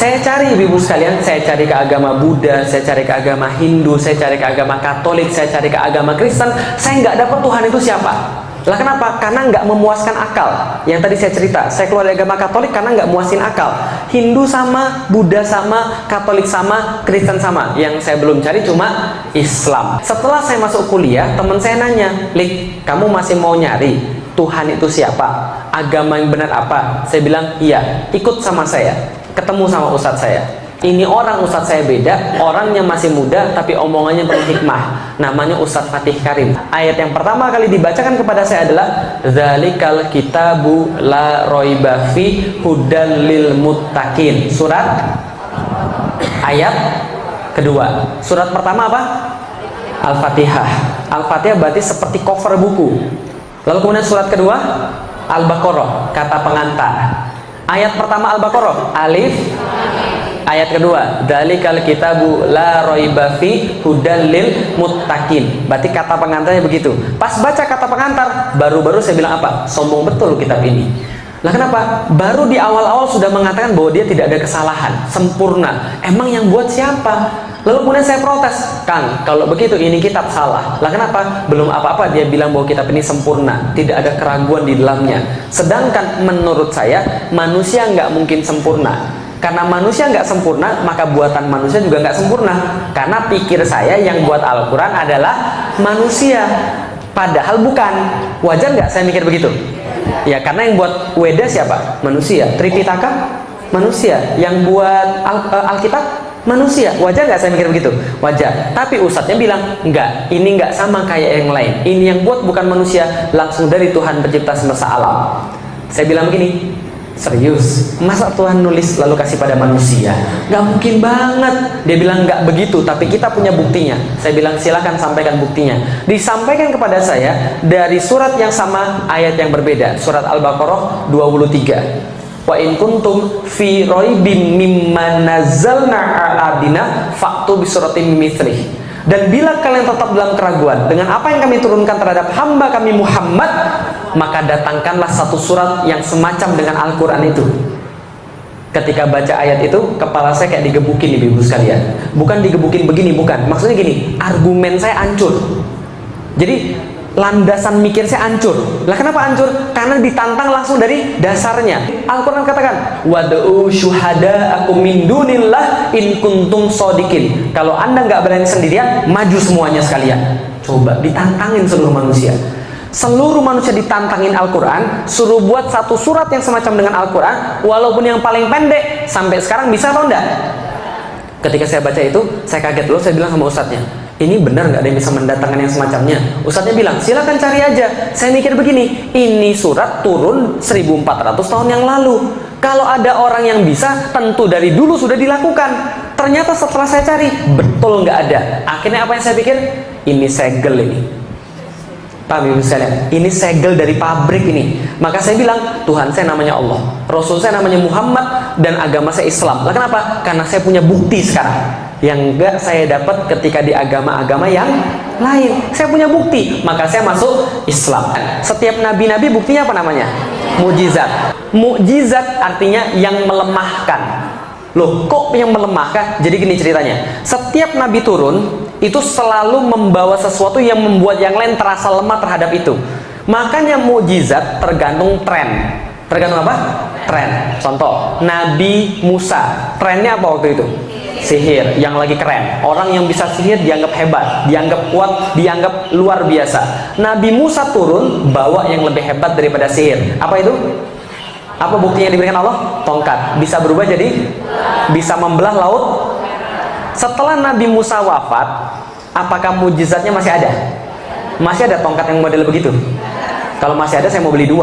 Saya cari ibu sekalian, saya cari ke agama Buddha, saya cari ke agama Hindu, saya cari ke agama Katolik, saya cari ke agama Kristen, saya nggak dapat Tuhan itu siapa. Lah kenapa? Karena nggak memuaskan akal. Yang tadi saya cerita, saya keluar dari agama Katolik karena nggak muasin akal. Hindu sama, Buddha sama, Katolik sama, Kristen sama. Yang saya belum cari cuma Islam. Setelah saya masuk kuliah, teman saya nanya, Lik, kamu masih mau nyari Tuhan itu siapa? Agama yang benar apa? Saya bilang, iya, ikut sama saya. Ketemu sama ustadz saya. Ini orang ustadz saya beda, orangnya masih muda tapi omongannya penuh hikmah. Namanya Ustadz Fatih Karim. Ayat yang pertama kali dibacakan kepada saya adalah Dzalikal kitabu la raiba fi hudal lil muttaqin. Surat ayat kedua. Surat pertama apa? Al-Fatihah. Al-Fatihah berarti seperti cover buku. Lalu kemudian surat kedua Al-Baqarah, kata pengantar. Ayat pertama Al-Baqarah, alif. Ayat kedua, Dzalikal kitabu la raiba fi hudal lil muttaqin. Berarti kata pengantarnya begitu. Pas baca kata pengantar, baru-baru saya bilang apa? Sombong betul kitab ini. Lah kenapa? Baru di awal-awal sudah mengatakan bahwa dia tidak ada kesalahan, sempurna. Emang yang buat siapa? Lalu kemudian saya protes, Kang, kalau begitu ini kitab salah. Lah kenapa? Belum apa-apa dia bilang bahwa kitab ini sempurna, tidak ada keraguan di dalamnya. Sedangkan menurut saya manusia nggak mungkin sempurna. Karena manusia nggak sempurna, maka buatan manusia juga nggak sempurna. Karena pikir saya yang buat Al-Quran adalah manusia, padahal bukan. Wajar nggak saya mikir begitu? Ya, karena yang buat Weda siapa? Manusia. Tripitaka? Manusia. Yang buat Alkitab? Manusia. Wajar nggak saya mikir begitu? Wajar. Tapi ustadznya bilang, enggak, ini nggak sama kayak yang lain. Ini yang buat bukan manusia, langsung dari Tuhan pencipta semesta alam. Saya bilang begini, serius, masa Tuhan nulis lalu kasih pada manusia? Nggak mungkin banget. Dia bilang nggak begitu, tapi kita punya buktinya. Saya bilang silakan sampaikan buktinya. Disampaikan kepada saya dari surat yang sama, ayat yang berbeda. Surat Al-Baqarah 23. Wa in kuntum fi raibim mimma nazzalna ala abdina fa'tu bi suratin mithlih. Dan bila kalian tetap dalam keraguan dengan apa yang kami turunkan terhadap hamba kami Muhammad, maka datangkanlah satu surat yang semacam dengan Al-Quran itu. Ketika baca ayat itu, kepala saya kayak digebukin ibu sekalian. Bukan digebukin begini, bukan. Maksudnya gini, argumen saya hancur. Jadi landasan mikir saya hancur. Lah kenapa hancur? Karena ditantang langsung dari dasarnya. Al-Quran katakan, wad'u syuhada'akum min dunillah in kuntum shodiqin. Kalau anda nggak berani sendirian, maju semuanya sekalian. Coba ditantangin seluruh manusia. Seluruh manusia ditantangin Al-Quran, suruh buat satu surat yang semacam dengan Al-Quran, walaupun yang paling pendek. Sampai sekarang bisa atau enggak? Ketika saya baca itu, saya kaget dulu. Saya bilang sama ustadznya, ini benar nggak ada yang bisa mendatangkan yang semacamnya? Ustadznya bilang, silakan cari aja. Saya mikir begini, ini surat turun 1400 tahun yang lalu. Kalau ada orang yang bisa, tentu dari dulu sudah dilakukan. Ternyata setelah saya cari, betul nggak ada. Akhirnya apa yang saya pikir? Ini segel ini. Paham ibu sekalian? Ini segel dari pabrik ini. Maka saya bilang, Tuhan saya namanya Allah, Rasul saya namanya Muhammad, dan agama saya Islam. Lah kenapa? Karena saya punya bukti sekarang yang enggak saya dapat ketika di agama-agama yang lain. Saya punya bukti, maka saya masuk Islam. Setiap nabi-nabi buktinya apa namanya? Mukjizat. Mukjizat artinya yang melemahkan. Loh, kok yang melemahkan? Jadi gini ceritanya. Setiap nabi turun itu selalu membawa sesuatu yang membuat yang lain terasa lemah terhadap itu. Makanya mukjizat tergantung tren. Tergantung apa? Tren. Contoh, Nabi Musa, trennya apa waktu itu? Sihir, yang lagi keren. Orang yang bisa sihir dianggap hebat, dianggap kuat, dianggap luar biasa. Nabi Musa turun bawa yang lebih hebat daripada sihir. Apa itu? Apa buktinya diberikan Allah? Tongkat. Bisa berubah jadi? Bisa membelah laut. Setelah Nabi Musa wafat, apakah mujizatnya masih ada? Masih ada tongkat yang model begitu? Kalau masih ada, saya mau beli 2.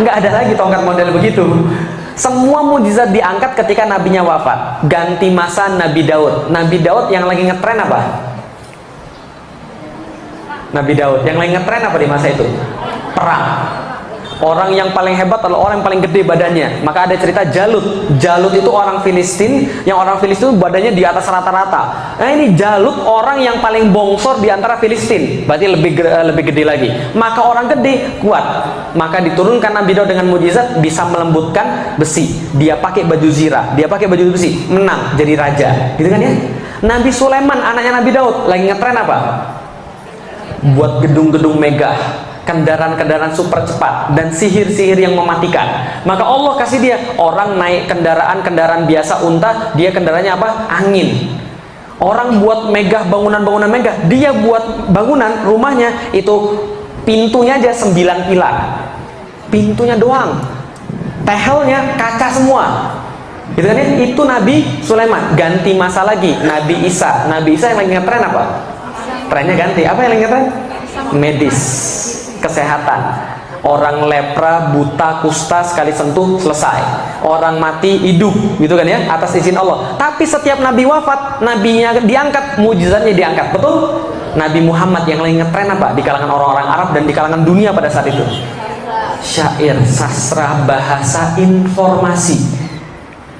Nggak ada lagi tongkat model begitu. Semua mujizat diangkat ketika nabinya wafat. Ganti masa Nabi Daud. Nabi Daud yang lagi ngetren apa? Nabi Daud yang lagi ngetren apa di masa itu? Perang. Orang yang paling hebat adalah orang yang paling gede badannya. Maka ada cerita Jalut. Jalut itu orang Filistin, yang orang Filistin badannya di atas rata-rata. Nah ini Jalut orang yang paling bongsor di antara Filistin, berarti lebih gede lagi. Maka orang gede kuat. Maka diturunkan Nabi Daud dengan mujizat bisa melembutkan besi. Dia pakai baju zirah, dia pakai baju besi, menang jadi raja. Gitu kan ya? Nabi Sulaiman anaknya Nabi Daud lagi ngetren apa? Buat gedung-gedung megah, kendaraan-kendaraan super cepat, dan sihir-sihir yang mematikan. Maka Allah kasih dia orang naik kendaraan biasa unta, dia kendaraannya apa? Angin. Orang buat megah, bangunan-bangunan megah, dia buat bangunan rumahnya itu pintunya aja 9 pilar. Pintunya doang, tehelnya kaca semua. Gitu kan ya? Itu Nabi Sulaiman. Ganti masa lagi, Nabi Isa. Nabi Isa yang lagi ngetren apa? Trennya ganti. Apa yang lagi ngetren? Medis, kesehatan. Orang lepra, buta, kusta sekali sentuh selesai. Orang mati hidup, gitu kan ya, atas izin Allah. Tapi setiap nabi wafat, nabinya diangkat, mujizatnya diangkat. Betul? Nabi Muhammad yang lagi ngetren apa? Di kalangan orang-orang Arab dan di kalangan dunia pada saat itu. Syair, sastra, bahasa, informasi.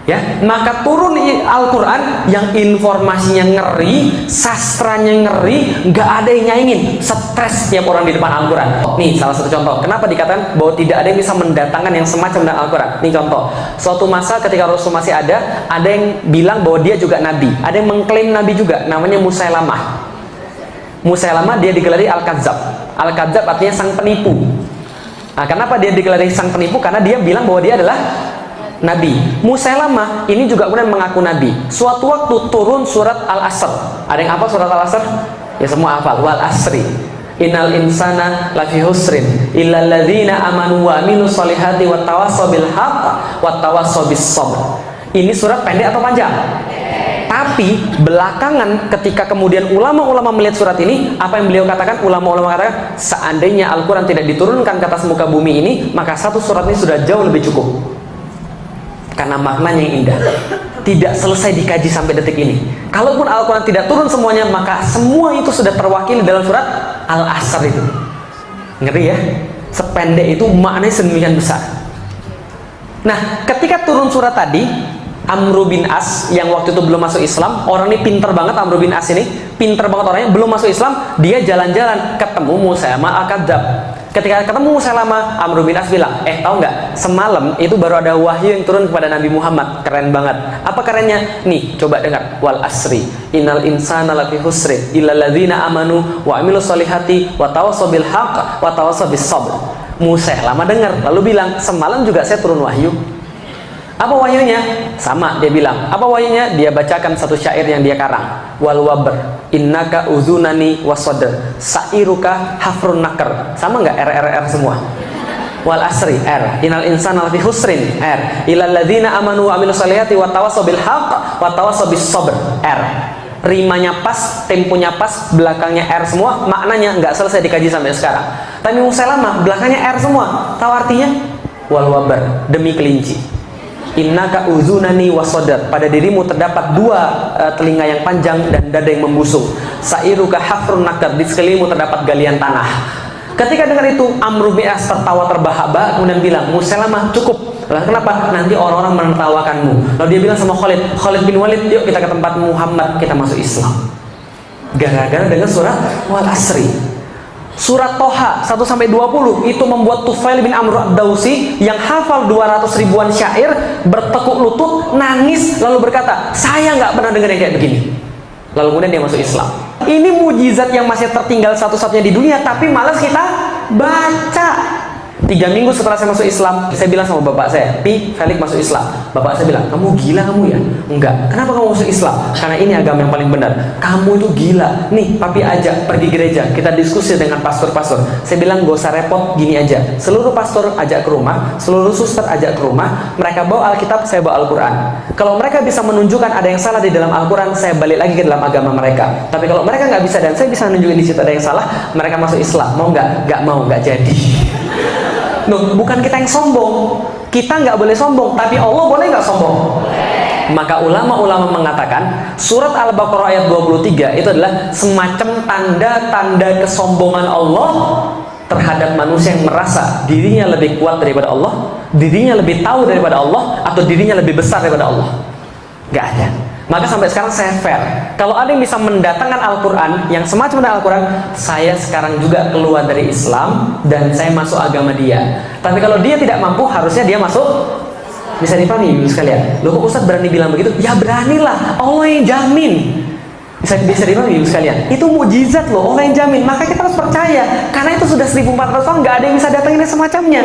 Ya, maka turun Al-Quran yang informasinya ngeri, sastranya ngeri, nggak ada yang nyaingin, stres setiap orang di depan Al-Quran. Nih salah satu contoh, kenapa dikatakan bahwa tidak ada yang bisa mendatangkan yang semacam dengan Al-Quran. Nih contoh, suatu masa ketika Rasul masih ada yang bilang bahwa dia juga nabi, ada yang mengklaim nabi juga, namanya Musailamah. Musailamah dia digelari Al-Kadzab. Al-Kadzab artinya sang penipu. Nah, kenapa dia digelari sang penipu? Karena dia bilang bahwa dia adalah Nabi. Musailamah ini juga kemudian mengaku Nabi. Suatu waktu turun surat Al-Asr. Ada yang apa surat Al-Asr? Ya semua hafal. Wal asri innal insana lafi husrin illal ladzina amanu wa amilus solihati wat tawassaw bil haqq wat tawassaw bis sabr. Ini surat pendek atau panjang? Tapi belakangan ketika kemudian ulama-ulama melihat surat ini, apa yang beliau katakan? Ulama-ulama katakan, seandainya Al-Quran tidak diturunkan ke atas muka bumi ini, maka satu surat ini sudah jauh lebih cukup. Karena maknanya yang indah, tidak selesai dikaji sampai detik ini. Kalaupun Al-Quran tidak turun semuanya, maka semua itu sudah terwakili dalam surat Al-Asr itu. Ngeri ya? Sependek itu maknanya sedemikian besar. Nah, ketika turun surat tadi, Amr bin As yang waktu itu belum masuk Islam, orang ini pinter banget. Amr bin As ini pinter banget orangnya, belum masuk Islam, dia jalan-jalan ketemu Musailamah Al-Kadzab. Ketika ketemu Musailamah, Amr bin As bilang, tahu nggak, semalam itu baru ada wahyu yang turun kepada Nabi Muhammad. Keren banget. Apa kerennya? Nih, coba dengar. Wal asri innal insana lafi husri illal ladzina amanu wa amilus solihati wa tawassaw bil haqq wa tawassaw bis sabr. Musailamah dengar, lalu bilang, semalam juga saya turun wahyu. Apa wahyunya? Sama, dia bilang. Apa wahyunya? Dia bacakan satu syair yang dia karang. Wal wabr innaka uzunani wasadr sa'iruka hafrun nakar. Sama nggak? R semua. Wal asri R innal insana lafi husrin R illal ladzina amanu wa amilus solihati wa tawassaw bil haqq wa tawassaw bis sabr R. Rimanya pas, temponya pas, belakangnya R semua, maknanya nggak selesai dikaji sampai sekarang. Tapi Musailamah belakangnya R semua. Tahu artinya? Wal wabr, demi kelinci. Innaka uzunani wasadar, pada dirimu terdapat dua telinga yang panjang dan dada yang membusung. Sa'iruka hafrun nakar, di sekelilingmu terdapat galian tanah. Ketika dengar itu, Amr bin As tertawa terbahak-bahak kemudian bilang, Musailamah cukup. Lalu kenapa? Nanti orang-orang menertawakanmu. Lalu dia bilang sama Khalid bin Walid, yuk kita ke tempat Muhammad, kita masuk Islam. Gara-gara dengar surat Wal Asri. Surat Toha 1-20 itu membuat Tufail bin Amr ad-Dausi yang hafal 200 ribuan syair bertekuk lutut, nangis, lalu berkata, saya nggak pernah dengar yang kayak begini. Lalu kemudian dia masuk Islam. Ini mujizat yang masih tertinggal satu-satunya di dunia, tapi malas kita baca. 3 minggu setelah saya masuk Islam, saya bilang sama bapak saya, Pi, Felix masuk Islam. Bapak saya bilang, kamu gila kamu ya? Enggak. Kenapa kamu masuk Islam? Karena ini agama yang paling benar. Kamu itu gila. Nih, papi ajak pergi gereja. Kita diskusi dengan pastor-pastor. Saya bilang, gak usah repot, gini aja. Seluruh pastor ajak ke rumah, seluruh suster ajak ke rumah. Mereka bawa Alkitab, saya bawa Al-Quran. Kalau mereka bisa menunjukkan ada yang salah di dalam Al-Quran, saya balik lagi ke dalam agama mereka. Tapi kalau mereka nggak bisa dan saya bisa nunjukin di situ ada yang salah, mereka masuk Islam. Mau nggak? Nggak mau, nggak jadi. Loh, bukan kita yang sombong. Kita nggak boleh sombong, tapi Allah boleh nggak sombong? Maka ulama-ulama mengatakan surat Al-Baqarah ayat 23 itu adalah semacam tanda-tanda kesombongan Allah terhadap manusia yang merasa dirinya lebih kuat daripada Allah, dirinya lebih tahu daripada Allah, atau dirinya lebih besar daripada Allah. Gak ada. Maka sampai sekarang saya fair. Kalau ada yang bisa mendatangkan Al-Quran yang semacam dengan Al-Quran, saya sekarang juga keluar dari Islam dan saya masuk agama dia. Tapi kalau dia tidak mampu, harusnya dia masuk. Bisa dipahami ibu sekalian? Loh kok Ustaz berani bilang begitu? Ya beranilah, Allah yang jamin. Bisa dipahami ibu sekalian? Itu mukjizat loh, Allah yang jamin. Maka kita harus percaya, karena itu sudah 1400 tahun, nggak ada yang bisa datangin semacamnya.